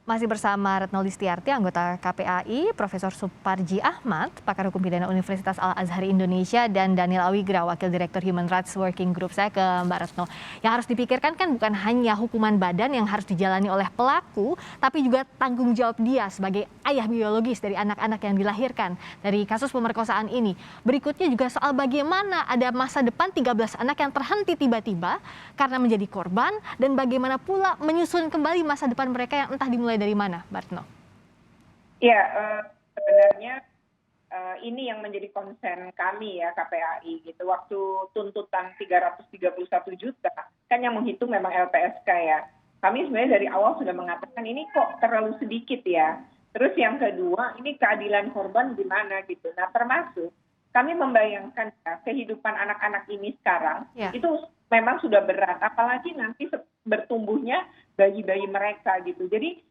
Masih bersama Retno Listiarti, anggota KPAI, Profesor Suparji Ahmad, pakar hukum pidana Universitas Al-Azhar Indonesia, dan Daniel Awigra, Wakil Direktur Human Rights Working Group. Saya ke Mbak Retno. Yang harus dipikirkan kan bukan hanya hukuman badan yang harus dijalani oleh pelaku, tapi juga tanggung jawab dia sebagai ayah biologis dari anak-anak yang dilahirkan dari kasus pemerkosaan ini. Berikutnya juga soal bagaimana ada masa depan 13 anak yang terhenti tiba-tiba karena menjadi korban, dan bagaimana pula menyusun kembali masa depan mereka yang entah dimulai dari mana, Mbak Retno? Ya, sebenarnya ini yang menjadi konsen kami ya KPAI gitu. Waktu tuntutan 331 juta, kan yang menghitung memang LPSK ya. Kami sebenarnya dari awal sudah mengatakan ini kok terlalu sedikit ya. Terus yang kedua, ini keadilan korban gimana gitu. Nah, termasuk kami membayangkan ya, kehidupan anak-anak ini sekarang itu memang sudah berat. Apalagi nanti bertumbuhnya bayi-bayi mereka gitu. Jadi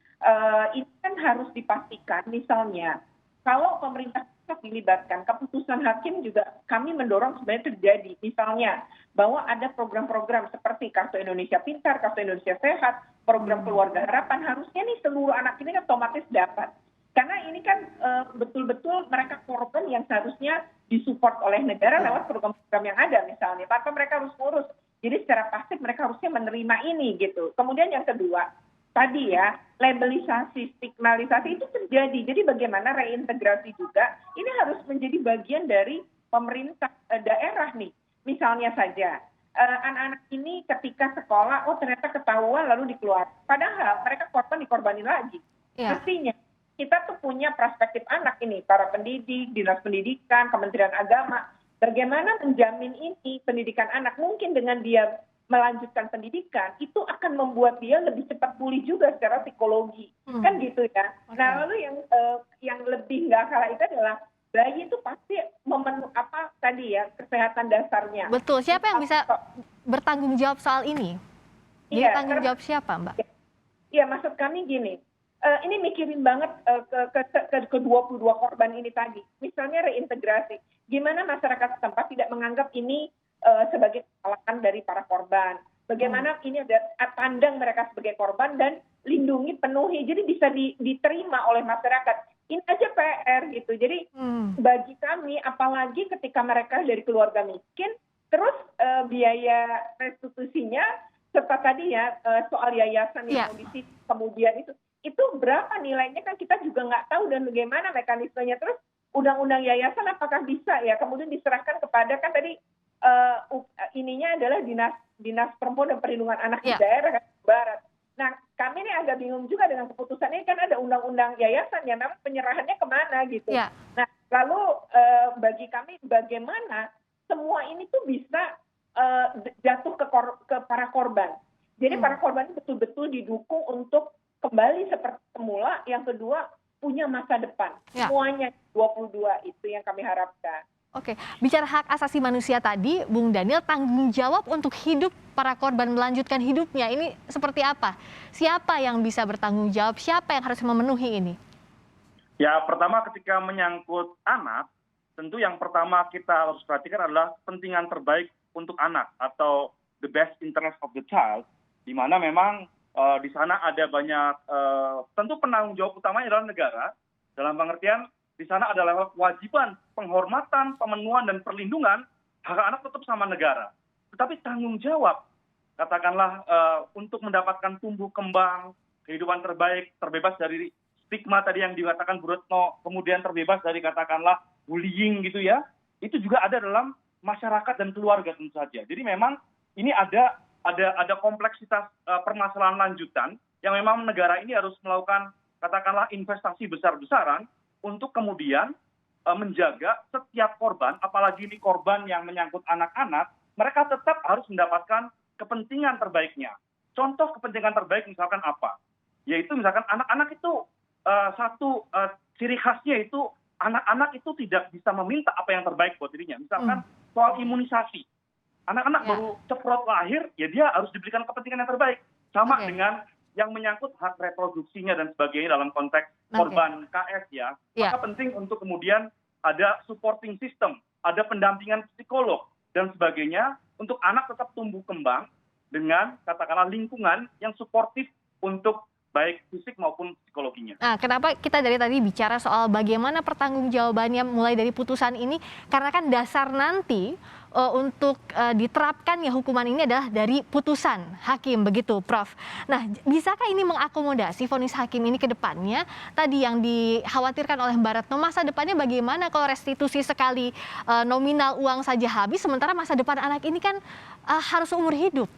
ini kan harus dipastikan misalnya kalau pemerintah pusat dilibatkan, keputusan hakim juga kami mendorong sebenarnya terjadi. Misalnya bahwa ada program-program seperti Kartu Indonesia Pintar, Kartu Indonesia Sehat, program Keluarga Harapan, harusnya nih seluruh anak ini otomatis dapat. Karena ini kan betul-betul mereka korban yang seharusnya disupport oleh negara lewat program-program yang ada misalnya. Tanpa mereka harus ngurus. Jadi secara pasti mereka harusnya menerima ini gitu. Kemudian yang kedua, tadi ya, labelisasi, stigmatisasi itu terjadi. Jadi bagaimana reintegrasi juga, ini harus menjadi bagian dari pemerintah daerah nih. Misalnya saja, anak-anak ini ketika sekolah, oh ternyata ketahuan lalu dikeluarkan. Padahal mereka dikorbanin lagi. Artinya, kita tuh punya perspektif anak ini, para pendidik, dinas pendidikan, Kementerian Agama. Bagaimana menjamin ini pendidikan anak, mungkin dengan dia melanjutkan pendidikan itu akan membuat dia lebih cepat pulih juga secara psikologi, kan gitu ya. Nah lalu yang lebih nggak kalah itu adalah bayi itu pasti tadi ya, kesehatan dasarnya. Betul, siapa yang bisa bertanggung jawab soal ini? Jadi tanggung jawab siapa, Mbak? Iya, maksud kami gini, ini mikirin banget ke 22 korban ini tadi. Misalnya reintegrasi, gimana masyarakat setempat tidak menganggap ini sebagai kesalahan dari para korban. Bagaimana ini ada pandang mereka sebagai korban dan lindungi, penuhi. Jadi bisa diterima oleh masyarakat. Ini aja PR gitu. Jadi bagi kami, apalagi ketika mereka dari keluarga miskin, terus biaya restitusinya, serta tadi ya soal yayasan yang audisi, kemudian itu berapa nilainya kan kita juga nggak tahu dan bagaimana mekanismenya. Terus undang-undang yayasan apakah bisa ya kemudian diserahkan kepada, kan tadi ininya adalah dinas perempuan dan perlindungan anak di daerah barat. Nah kami ini agak bingung juga dengan keputusan ini, kan ada undang-undang yayasan yang memang penyerahannya kemana gitu. Nah lalu bagi kami bagaimana semua ini tuh bisa jatuh ke para korban. Jadi para korban ini betul-betul didukung untuk kembali seperti semula. Yang kedua, punya masa depan. Semuanya 22 itu yang kami harapkan. Oke, bicara hak asasi manusia tadi, Bung Daniel, tanggung jawab untuk hidup para korban melanjutkan hidupnya ini seperti apa? Siapa yang bisa bertanggung jawab? Siapa yang harus memenuhi ini? Ya, pertama ketika menyangkut anak, tentu yang pertama kita harus perhatikan adalah kepentingan terbaik untuk anak atau the best interest of the child, di mana memang di sana ada banyak, tentu penanggung jawab utamanya adalah negara, dalam pengertian di sana adalah kewajiban penghormatan, pemenuhan, dan perlindungan hak anak tetap sama negara. Tetapi tanggung jawab, katakanlah untuk mendapatkan tumbuh kembang, kehidupan terbaik, terbebas dari stigma tadi yang dikatakan Bu Retno, kemudian terbebas dari katakanlah bullying gitu ya, itu juga ada dalam masyarakat dan keluarga tentu saja. Jadi memang ini ada kompleksitas permasalahan lanjutan yang memang negara ini harus melakukan katakanlah investasi besar-besaran untuk kemudian menjaga setiap korban, apalagi ini korban yang menyangkut anak-anak, mereka tetap harus mendapatkan kepentingan terbaiknya. Contoh kepentingan terbaik misalkan apa? Yaitu misalkan anak-anak itu satu ciri khasnya itu anak-anak itu tidak bisa meminta apa yang terbaik buat dirinya. Misalkan soal imunisasi. Anak-anak baru ceprot lahir, ya dia harus diberikan kepentingan yang terbaik. Sama dengan yang menyangkut hak reproduksinya dan sebagainya dalam konteks korban KS ya. Maka penting untuk kemudian ada supporting system, ada pendampingan psikolog dan sebagainya untuk anak tetap tumbuh kembang dengan katakanlah lingkungan yang suportif untuk baik fisik maupun psikologinya. Nah, kenapa kita dari tadi bicara soal bagaimana pertanggungjawabannya mulai dari putusan ini? Karena kan dasar nanti untuk diterapkan ya hukuman ini adalah dari putusan hakim, begitu, Prof. Nah, bisakah ini mengakomodasi vonis hakim ini ke depannya? Tadi yang dikhawatirkan oleh Mbak Retno, masa depannya bagaimana kalau restitusi sekali nominal uang saja habis, sementara masa depan anak ini kan harus seumur hidup.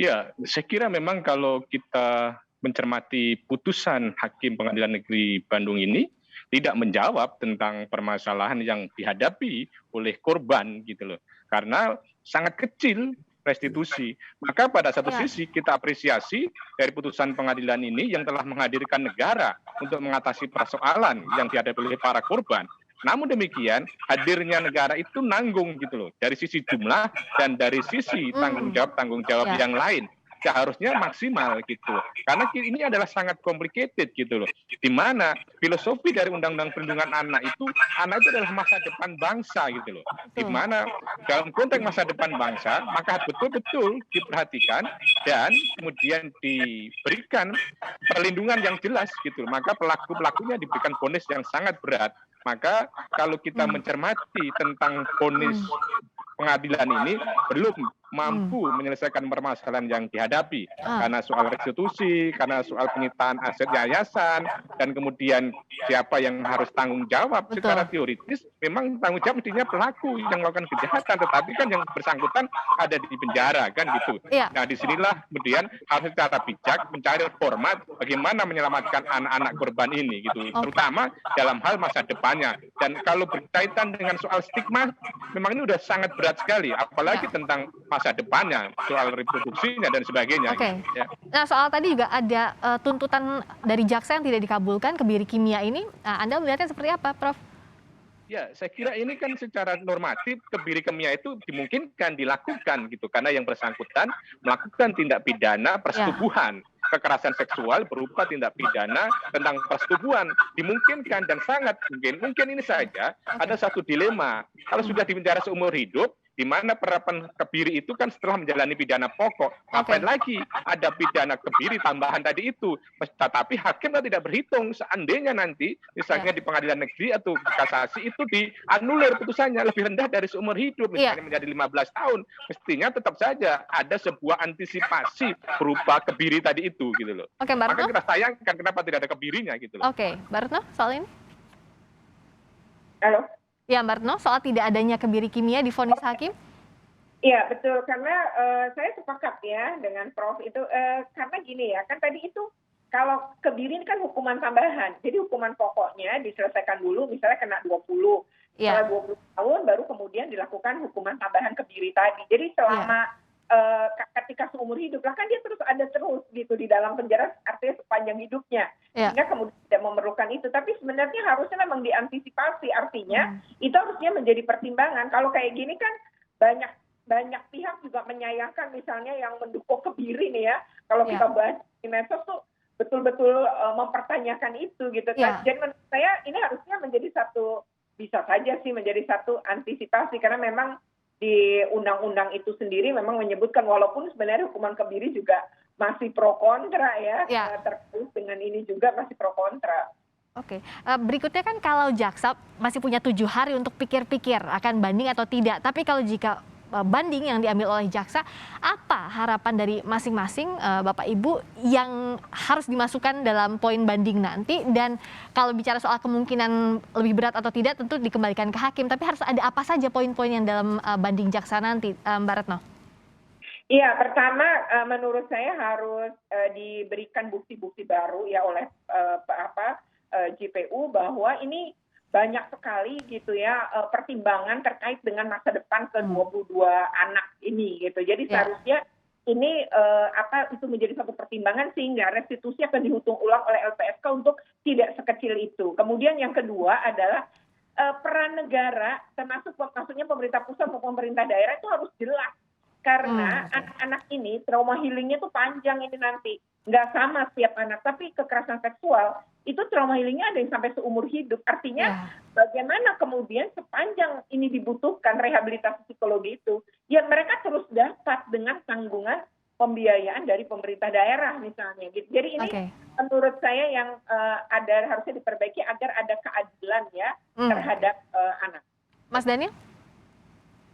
Ya, saya kira memang kalau kita mencermati putusan Hakim Pengadilan Negeri Bandung ini tidak menjawab tentang permasalahan yang dihadapi oleh korban gitu loh. Karena sangat kecil restitusi. Maka pada satu sisi kita apresiasi dari putusan pengadilan ini yang telah menghadirkan negara untuk mengatasi persoalan yang dihadapi oleh para korban. Namun demikian, hadirnya negara itu nanggung gitu loh, dari sisi jumlah dan dari sisi tanggung jawab yang lain. Seharusnya maksimal gitu. Karena ini adalah sangat complicated gitu loh. Di mana filosofi dari Undang-Undang Perlindungan Anak itu adalah masa depan bangsa gitu loh. Di mana dalam konteks masa depan bangsa, maka betul-betul diperhatikan dan kemudian diberikan perlindungan yang jelas gitu. Maka pelaku-pelakunya diberikan vonis yang sangat berat. Maka kalau kita mencermati tentang vonis pengadilan ini belum mampu menyelesaikan permasalahan yang dihadapi karena soal restitusi, karena soal penyitaan aset yayasan, dan kemudian siapa yang harus tanggung jawab. Secara teoritis memang tanggung jawab mestinya pelaku yang melakukan kejahatan, tetapi kan yang bersangkutan ada di penjara kan gitu. Nah disinilah kemudian harus secara bijak mencari format bagaimana menyelamatkan anak-anak korban ini gitu, terutama dalam hal masa depannya. Dan kalau berkaitan dengan soal stigma, memang ini udah sangat berat sekali, apalagi tentang masa depannya, soal reproduksinya dan sebagainya. Gitu, ya. Nah, soal tadi juga ada tuntutan dari jaksa yang tidak dikabulkan, kebiri kimia ini, Anda melihatnya seperti apa, Prof? Ya, saya kira ini kan secara normatif kebiri kimia itu dimungkinkan dilakukan gitu, karena yang bersangkutan melakukan tindak pidana persetubuhan. Kekerasan seksual berupa tindak pidana tentang persetubuhan dimungkinkan dan sangat mungkin ini saja ada satu dilema. Kalau sudah dipenjara seumur hidup, di mana penerapan kebiri itu kan setelah menjalani pidana pokok, ngapain lagi ada pidana kebiri tambahan tadi itu. Tetapi hakim tidak berhitung seandainya nanti misalnya di pengadilan negeri atau kasasi itu dianulir putusannya lebih rendah dari seumur hidup, misalnya menjadi 15 tahun, mestinya tetap saja ada sebuah antisipasi berupa kebiri tadi itu gitu loh. Maka kita sayangkan kenapa tidak ada kebirinya gitu loh. Mbak Retno soal ini? Halo. Ya, Mbak Retno, soal tidak adanya kebiri kimia di vonis hakim? Iya, betul. Karena saya sepakat ya dengan Prof itu. Karena gini ya, kan tadi itu kalau kebiri ini kan hukuman tambahan. Jadi hukuman pokoknya diselesaikan dulu, misalnya kena 20. Setelah 20 tahun baru kemudian dilakukan hukuman tambahan kebiri tadi. Jadi selama ketika seumur hidup lah kan dia terus gitu di dalam penjara, artinya sepanjang hidupnya. Sehingga kemudian tidak memerlukan itu. Tapi sebenarnya harusnya memang diantisipasi, artinya itu harusnya menjadi pertimbangan. Kalau kayak gini kan banyak pihak juga menyayangkan misalnya yang mendukung kebiri nih ya. Kalau kita bahas di medsos tuh betul-betul mempertanyakan itu gitu kan. Jadi menurut saya ini harusnya bisa saja sih menjadi satu antisipasi, karena memang di undang-undang itu sendiri memang menyebutkan, walaupun sebenarnya hukuman kebiri juga masih pro kontra ya, terkait dengan ini juga masih pro kontra. Berikutnya kan kalau jaksa masih punya 7 hari untuk pikir-pikir akan banding atau tidak, tapi kalau jika banding yang diambil oleh jaksa, apa harapan dari masing-masing Bapak Ibu yang harus dimasukkan dalam poin banding nanti? Dan kalau bicara soal kemungkinan lebih berat atau tidak tentu dikembalikan ke hakim, tapi harus ada apa saja poin-poin yang dalam banding jaksa nanti, Mbak Retno? Iya, pertama menurut saya harus diberikan bukti-bukti baru ya oleh JPU bahwa ini banyak sekali gitu ya pertimbangan terkait dengan masa depan ke-22 anak ini gitu. Jadi seharusnya ini itu menjadi satu pertimbangan sehingga restitusi akan dihitung ulang oleh LPSK untuk tidak sekecil itu. Kemudian yang kedua adalah peran negara, termasuk maksudnya pemerintah pusat maupun pemerintah daerah itu harus jelas. Karena anak-anak ini trauma healingnya tuh panjang ini nanti. Nggak sama setiap anak, tapi kekerasan seksual itu trauma healingnya ada yang sampai seumur hidup. Artinya bagaimana kemudian sepanjang ini dibutuhkan rehabilitasi psikologi itu, ya mereka terus dapat dengan tanggungan pembiayaan dari pemerintah daerah misalnya gitu. Jadi ini Oke. menurut saya yang harusnya diperbaiki agar ada keadilan ya terhadap anak. Mas Daniel?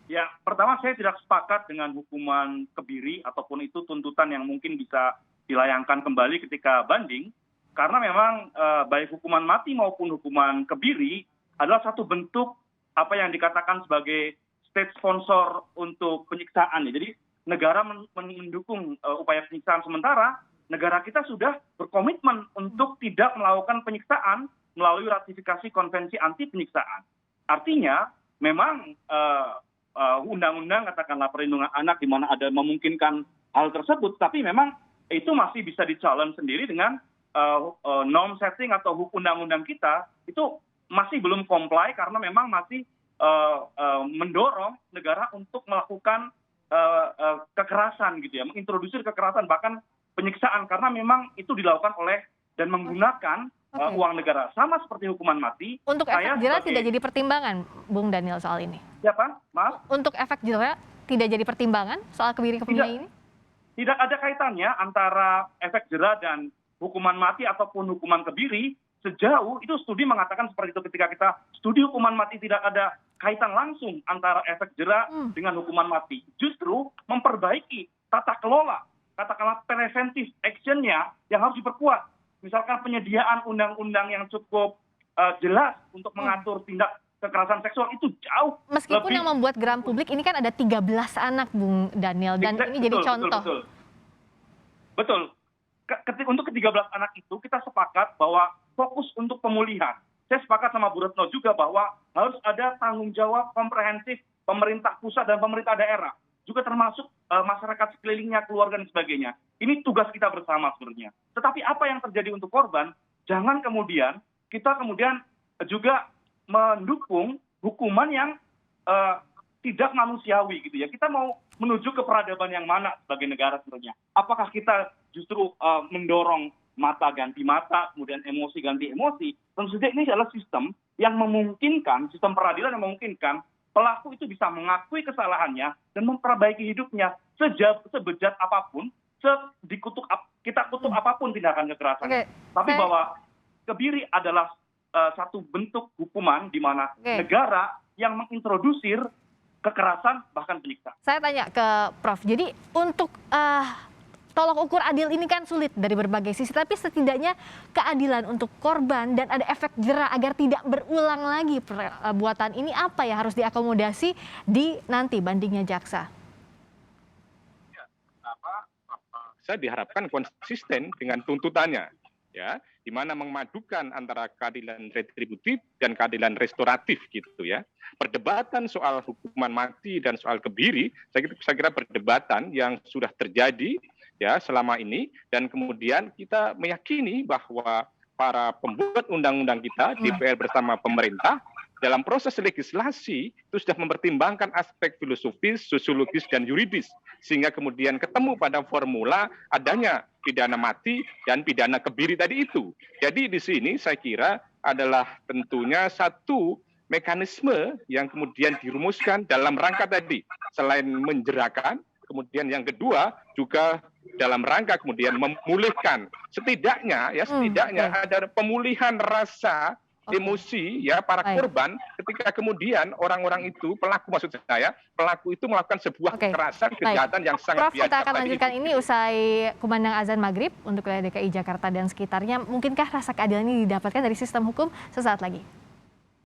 Ya, pertama saya tidak sepakat dengan hukuman kebiri ataupun itu tuntutan yang mungkin bisa dilayangkan kembali ketika banding, karena memang baik hukuman mati maupun hukuman kebiri adalah satu bentuk apa yang dikatakan sebagai state sponsor untuk penyiksaan. Jadi negara mendukung upaya penyiksaan, sementara negara kita sudah berkomitmen untuk tidak melakukan penyiksaan melalui ratifikasi konvensi anti penyiksaan. Artinya memang undang-undang katakanlah perlindungan anak di mana ada memungkinkan hal tersebut, tapi memang itu masih bisa di-challenge sendiri dengan norm setting atau undang-undang kita itu masih belum comply karena memang masih mendorong negara untuk melakukan kekerasan gitu ya, mengintroduksi kekerasan bahkan penyiksaan karena memang itu dilakukan oleh dan menggunakan uang negara, sama seperti hukuman mati. Untuk efek jera tidak jadi pertimbangan, Bung Daniel, soal ini? Siapa? Maaf? Untuk efek jera tidak jadi pertimbangan soal kebiri-kebiri ini? Tidak ada kaitannya antara efek jera dan hukuman mati ataupun hukuman kebiri. Sejauh itu studi mengatakan seperti itu, ketika kita studi hukuman mati tidak ada kaitan langsung antara efek jera dengan hukuman mati. Justru memperbaiki tata kelola, katakanlah preventive action-nya yang harus diperkuat. Misalkan penyediaan undang-undang yang cukup jelas untuk mengatur tindak kekerasan seksual itu jauh meskipun lebih. Yang membuat geram publik ini kan ada 13 anak, Bung Daniel, dan ini jadi contoh. Betul. Untuk ke-13 anak itu kita sepakat bahwa fokus untuk pemulihan. Saya sepakat sama Bu Retno juga bahwa harus ada tanggung jawab komprehensif pemerintah pusat dan pemerintah daerah. Juga termasuk masyarakat sekelilingnya, keluarga dan sebagainya. Ini tugas kita bersama sebenarnya. Tetapi apa yang terjadi untuk korban, jangan kemudian kita juga mendukung hukuman yang tidak manusiawi gitu ya. Kita mau menuju ke peradaban yang mana sebagai negara sebenarnya? Apakah kita justru mendorong mata ganti mata, kemudian emosi ganti emosi? Tentu saja ini adalah sistem yang memungkinkan, sistem peradilan yang memungkinkan pelaku itu bisa mengakui kesalahannya dan memperbaiki hidupnya sebejat apapun, kita kutuk apapun tindakan kekerasan. Tapi bahwa kebiri adalah satu bentuk hukuman di mana negara yang mengintrodusir kekerasan bahkan penyiksaan. Saya tanya ke Prof. Jadi untuk tolok ukur adil ini kan sulit dari berbagai sisi, tapi setidaknya keadilan untuk korban dan ada efek jera agar tidak berulang lagi perbuatan ini apa ya harus diakomodasi di nanti bandingnya jaksa? Saya diharapkan konsisten dengan tuntutannya, ya, di mana memadukan antara keadilan retributif dan keadilan restoratif gitu ya. Perdebatan soal hukuman mati dan soal kebiri, saya kira perdebatan yang sudah terjadi ya selama ini, dan kemudian kita meyakini bahwa para pembuat undang-undang kita, DPR bersama pemerintah, dalam proses legislasi itu sudah mempertimbangkan aspek filosofis, sosiologis, dan yuridis, sehingga kemudian ketemu pada formula adanya pidana mati dan pidana kebiri tadi itu. Jadi di sini saya kira adalah tentunya satu mekanisme yang kemudian dirumuskan dalam rangka tadi, selain menjerakan, kemudian yang kedua juga dalam rangka kemudian memulihkan setidaknya ada pemulihan rasa emosi ya para korban ketika kemudian orang-orang itu pelaku itu melakukan sebuah kekerasan kejahatan yang sangat biasa. Prof, kita akan lanjutkan ini usai kumandang azan maghrib untuk wilayah DKI Jakarta dan sekitarnya. Mungkinkah rasa keadilan ini didapatkan dari sistem hukum? Sesaat lagi.